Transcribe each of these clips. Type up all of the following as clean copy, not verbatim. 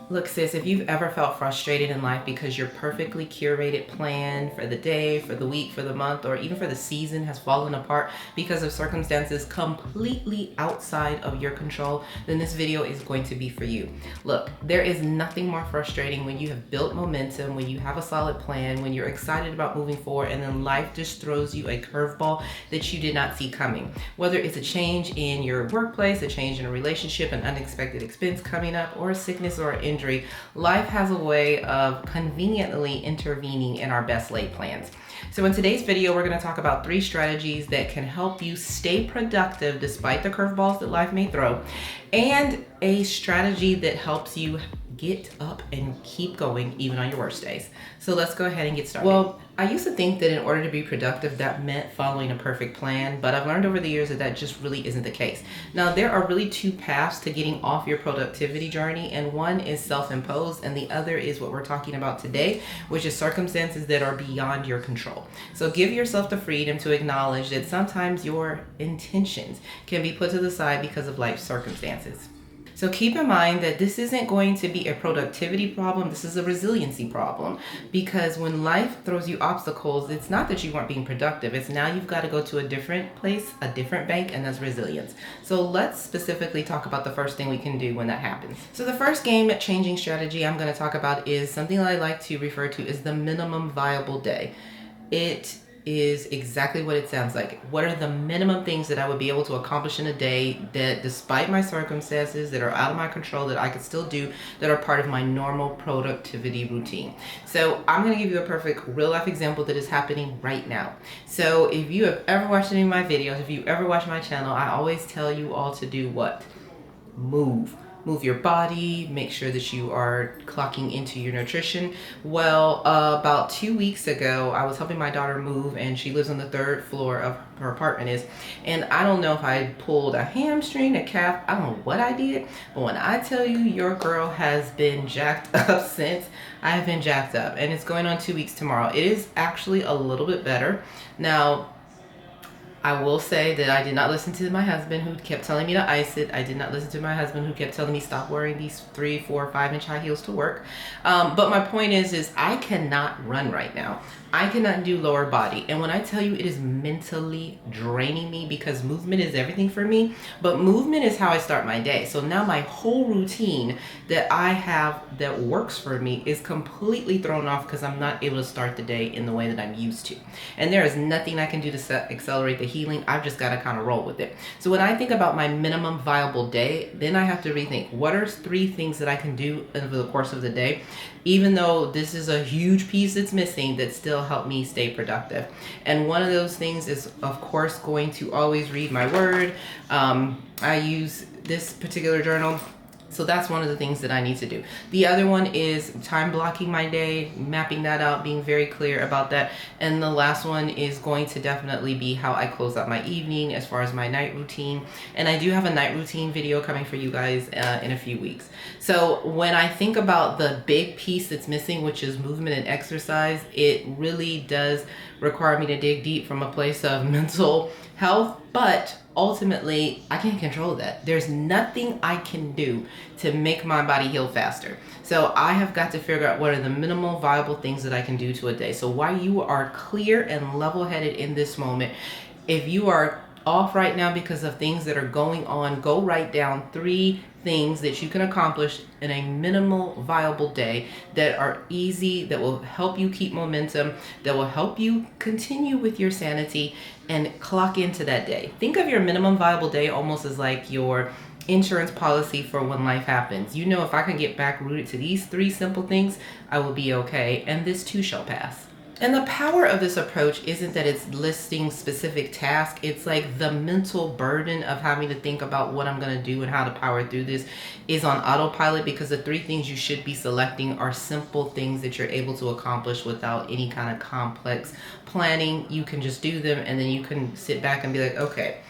Look, sis, if you've ever felt frustrated in life because your perfectly curated plan for the day, for the week, for the month, or even for the season has fallen apart because of circumstances completely outside of your control, then this video is going to be for you. Look, there is nothing more frustrating when you have built momentum, when you have a solid plan, when you're excited about moving forward, and then life just throws you a curveball that you did not see coming. Whether it's a change in your workplace, a change in a relationship, an unexpected expense coming up, or a sickness or an injury, life has a way of conveniently intervening in our best laid plans. So in today's video, we're going to talk about 3 strategies that can help you stay productive despite the curveballs that life may throw, and a strategy that helps you get up and keep going even on your worst days. So let's go ahead and get started. Well, I used to think that in order to be productive, that meant following a perfect plan, but I've learned over the years that that just really isn't the case. Now, there are really 2 paths to getting off your productivity journey, and one is self-imposed, and the other is what we're talking about today, which is circumstances that are beyond your control. So give yourself the freedom to acknowledge that sometimes your intentions can be put to the side because of life circumstances. So keep in mind that this isn't going to be a productivity problem, this is a resiliency problem, because when life throws you obstacles, it's not that you weren't being productive, it's now you've got to go to a different place, a different bank, and that's resilience. So let's specifically talk about the first thing we can do when that happens. So the first game-changing strategy I'm going to talk about is something that I like to refer to as the minimum viable day. It is exactly what it sounds like. What are the minimum things that I would be able to accomplish in a day that, despite my circumstances that are out of my control, that I could still do, that are part of my normal productivity routine? So I'm going to give you a perfect real life example that is happening right now. So if you have ever watched any of my videos, if you ever watch my channel, I always tell you all to do what? Move your body, make sure that you are clocking into your nutrition. Well, about 2 weeks ago, I was helping my daughter move, and she lives on the 3rd floor of her apartment is, and I don't know if I pulled a hamstring, a calf, I don't know what I did, but when I tell you your girl has been jacked up since, I have been jacked up, and it's going on 2 weeks tomorrow. It is actually a little bit better. Now, I will say that I did not listen to my husband who kept telling me to ice it. I did not listen to my husband who kept telling me stop wearing these 3, 4, 5-inch high heels to work. But my point is I cannot run right now. I cannot do lower body. And when I tell you it is mentally draining me, because movement is everything for me, but movement is how I start my day. So now my whole routine that I have that works for me is completely thrown off because I'm not able to start the day in the way that I'm used to. And there is nothing I can do to accelerate the healing. I've just got to kind of roll with it. So when I think about my minimum viable day, then I have to rethink what are 3 things that I can do over the course of the day, even though this is a huge piece that's missing, that still help me stay productive. And one of those things is, of course, going to always read my word. I use this particular journal, so that's one of the things that I need to do. The other one is time blocking my day, mapping that out, being very clear about that. And the last one is going to definitely be how I close out my evening as far as my night routine. And I do have a night routine video coming for you guys in a few weeks. So when I think about the big piece that's missing, which is movement and exercise, it really does require me to dig deep from a place of mental health, but ultimately I can't control that. There's nothing I can do to make my body heal faster. So I have got to figure out what are the minimal viable things that I can do to a day. So while you are clear and level-headed in this moment, if you are off right now because of things that are going on, go write down 3 things that you can accomplish in a minimal viable day that are easy, that will help you keep momentum, that will help you continue with your sanity and clock into that day. Think of your minimum viable day almost as like your insurance policy for when life happens. You know, if I can get back rooted to these 3 simple things, I will be okay, and this too shall pass. And the power of this approach isn't that it's listing specific tasks. It's like the mental burden of having to think about what I'm going to do and how to power through this is on autopilot, because the 3 things you should be selecting are simple things that you're able to accomplish without any kind of complex planning. You can just do them, and then you can sit back and be like, okay,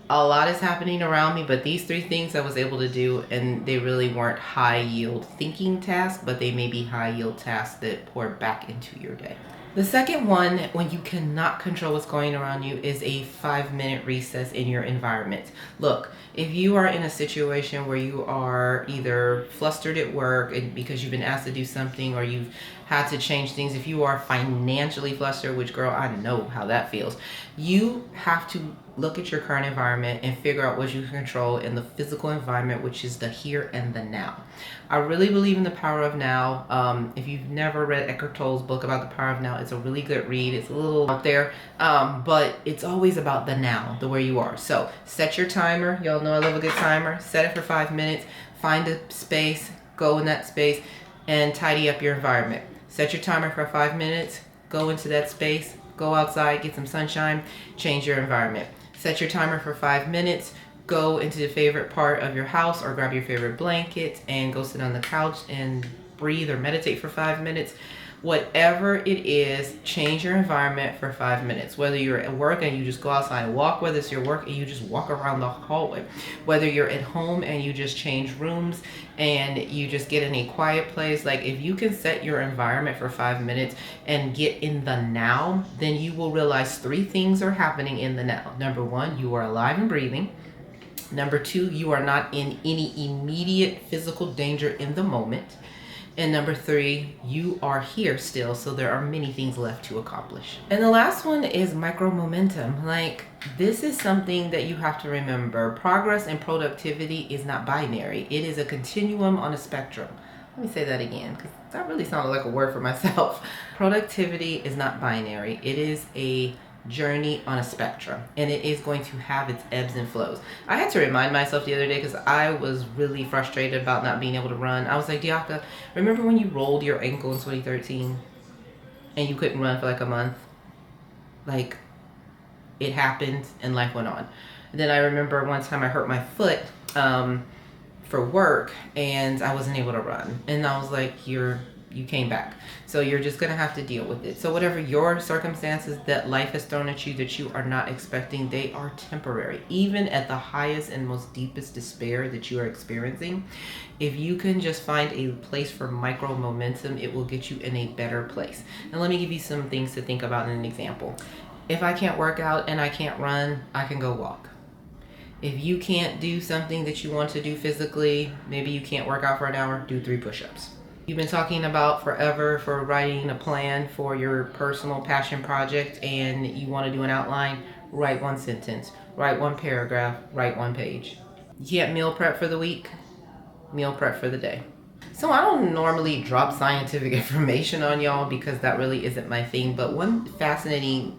a lot is happening around me, but these 3 things I was able to do, and they really weren't high yield thinking tasks, but they may be high yield tasks that pour back into your day. The second one, when you cannot control what's going around you, is a 5-minute recess in your environment. Look, if you are in a situation where you are either flustered at work because you've been asked to do something, or you've had to change things, if you are financially flustered, which girl, I know how that feels, you have to look at your current environment and figure out what you can control in the physical environment, which is the here and the now. I really believe in the power of now. If you've never read Eckhart Tolle's book about the power of now, it's a really good read. It's a little out there, but it's always about the now, the where you are. So set your timer. Y'all know I love a good timer. Set it for 5 minutes. Find a space, go in that space, and tidy up your environment. Set your timer for 5 minutes. Go into that space. Go outside, get some sunshine, change your environment. Set your timer for 5 minutes. Go into the favorite part of your house, or grab your favorite blanket and go sit on the couch and breathe or meditate for 5 minutes. Whatever it is, change your environment for 5 minutes. Whether you're at work and you just go outside and walk, whether it's your work and you just walk around the hallway, whether you're at home and you just change rooms and you just get in a quiet place. Like, if you can set your environment for 5 minutes and get in the now, then you will realize 3 things are happening in the now. Number 1, you are alive and breathing. Number 2, you are not in any immediate physical danger in the moment. And number 3, you are here still, so there are many things left to accomplish. And the last one is micro momentum. Like, this is something that you have to remember. Progress and productivity is not binary. It is a continuum on a spectrum. Let me say that again, because that really sounded like a word for myself. Productivity is not binary. It is a journey on a spectrum, and it is going to have its ebbs and flows. I had to remind myself the other day, because I was really frustrated about not being able to run. I was like, Diaka, remember when you rolled your ankle in 2013 and you couldn't run for like a month? Like, it happened and life went on. And then I remember one time I hurt my foot for work and I wasn't able to run, and I was like, you came back. So you're just going to have to deal with it. So whatever your circumstances that life has thrown at you that you are not expecting, they are temporary. Even at the highest and most deepest despair that you are experiencing, if you can just find a place for micro momentum, it will get you in a better place. Now let me give you some things to think about in an example. If I can't work out and I can't run, I can go walk. If you can't do something that you want to do physically, maybe you can't work out for an hour, do 3 push-ups. You've been talking about forever for writing a plan for your personal passion project, and you want to do an outline, write 1 sentence, write 1 paragraph, write 1 page. You can't meal prep for the week, meal prep for the day. So I don't normally drop scientific information on y'all because that really isn't my thing, but one fascinating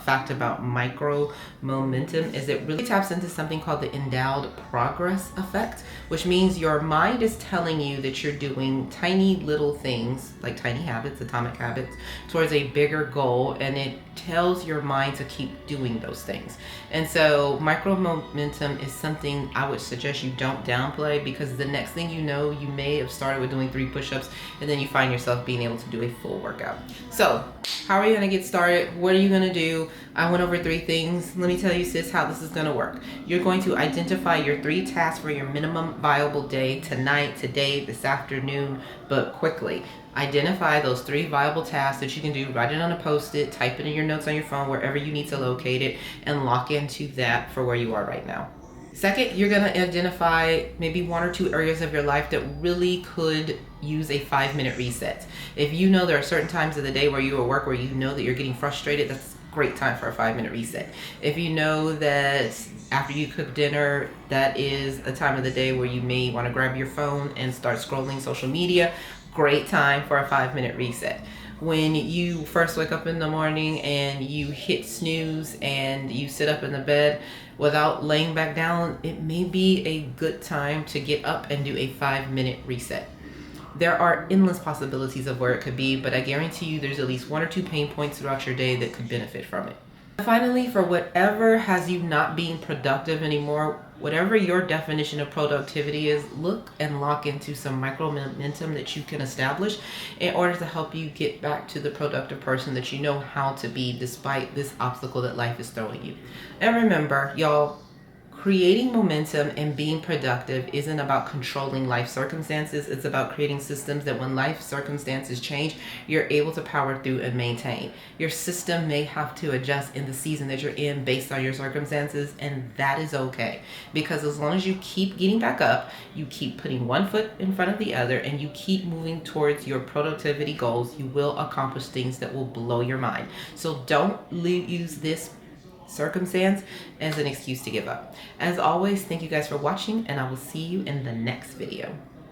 fact about micro momentum is it really taps into something called the endowed progress effect, which means your mind is telling you that you're doing tiny little things, like tiny habits, atomic habits, towards a bigger goal, and it tells your mind to keep doing those things. And so micro momentum is something I would suggest you don't downplay, because the next thing you know, you may have started with doing 3 push-ups and then you find yourself being able to do a full workout. So how are you going to get started? What are you going to do? I went over 3 things. Let me tell you, sis, how this is going to work. You're going to identify your 3 tasks for your minimum viable day tonight, today, this afternoon, but quickly. Identify those 3 viable tasks that you can do. Write it on a post-it, type it in your notes on your phone, wherever you need to locate it, and lock into that for where you are right now. Second, you're going to identify maybe 1 or 2 areas of your life that really could use a 5-minute reset. If you know there are certain times of the day where you at work where you know that you're getting frustrated, that's a great time for a 5-minute reset. If you know that after you cook dinner, that is a time of the day where you may want to grab your phone and start scrolling social media, great time for a 5-minute reset. When you first wake up in the morning and you hit snooze and you sit up in the bed without laying back down, it may be a good time to get up and do a 5-minute reset. There are endless possibilities of where it could be, but I guarantee you there's at least 1 or 2 pain points throughout your day that could benefit from it. Finally, for whatever has you not being productive anymore, whatever your definition of productivity is, look and lock into some micro momentum that you can establish in order to help you get back to the productive person that you know how to be despite this obstacle that life is throwing you. And remember, y'all, Creating momentum and being productive isn't about controlling life circumstances. It's about creating systems that when life circumstances change, you're able to power through and maintain. Your system may have to adjust in the season that you're in based on your circumstances, and that is okay. Because as long as you keep getting back up, you keep putting one foot in front of the other, and you keep moving towards your productivity goals, you will accomplish things that will blow your mind. So don't use this circumstance as an excuse to give up. As always, thank you guys for watching, and I will see you in the next video.